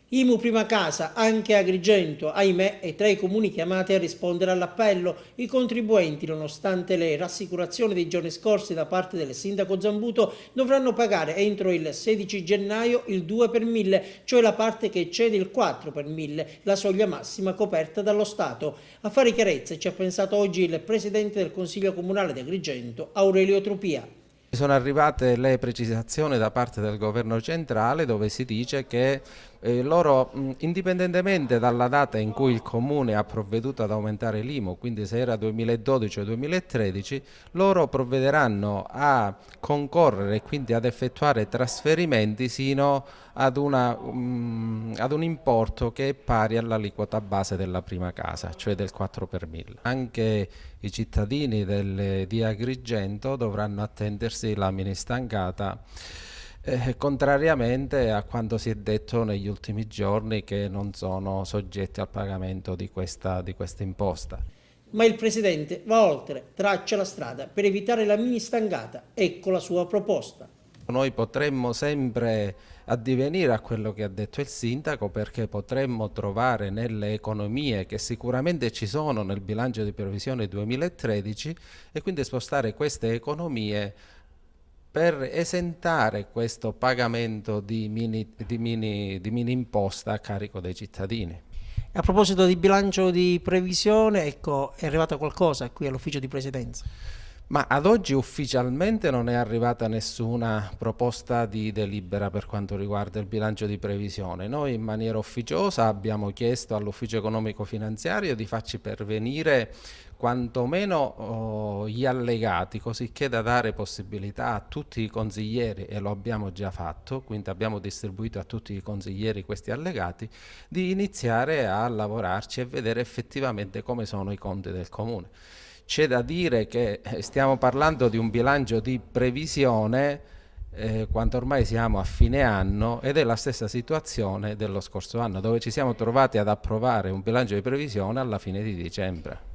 IMU prima casa, anche Agrigento, ahimè, è tra i comuni chiamati a rispondere all'appello. I contribuenti, nonostante le rassicurazioni dei giorni scorsi da parte del sindaco Zambuto, dovranno pagare entro il 16 gennaio il 2 per 1000, cioè la parte che eccede il 4 per 1000, la soglia massima coperta dallo Stato. A fare chiarezza ci ha pensato oggi il presidente del Consiglio Comunale di Agrigento, Aurelio Trupia. Sono arrivate le precisazioni da parte del governo centrale dove si dice che loro, indipendentemente dalla data in cui il comune ha provveduto ad aumentare l'IMU, quindi se era 2012 o 2013, loro provvederanno a concorrere e quindi ad effettuare trasferimenti sino ad un importo che è pari all'aliquota base della prima casa, cioè del 4 per 1000. Anche i cittadini di Agrigento dovranno attendersi la mini stangata, contrariamente a quanto si è detto negli ultimi giorni che non sono soggetti al pagamento di questa imposta. Ma il presidente va oltre, traccia la strada per evitare la mini stangata. Ecco la sua proposta. Noi potremmo sempre addivenire a quello che ha detto il sindaco, perché potremmo trovare nelle economie che sicuramente ci sono nel bilancio di previsione 2013 e quindi spostare queste economie per esentare questo pagamento di mini imposta a carico dei cittadini. A proposito di bilancio di previsione, ecco, è arrivato qualcosa qui all'ufficio di presidenza. Ma ad oggi ufficialmente non è arrivata nessuna proposta di delibera per quanto riguarda il bilancio di previsione. Noi in maniera ufficiosa abbiamo chiesto all'ufficio economico finanziario di farci pervenire quantomeno gli allegati, così che da dare possibilità a tutti i consiglieri, e lo abbiamo già fatto, quindi abbiamo distribuito a tutti i consiglieri questi allegati, di iniziare a lavorarci e vedere effettivamente come sono i conti del comune. C'è da dire che stiamo parlando di un bilancio di previsione quando ormai siamo a fine anno, ed è la stessa situazione dello scorso anno, dove ci siamo trovati ad approvare un bilancio di previsione alla fine di dicembre.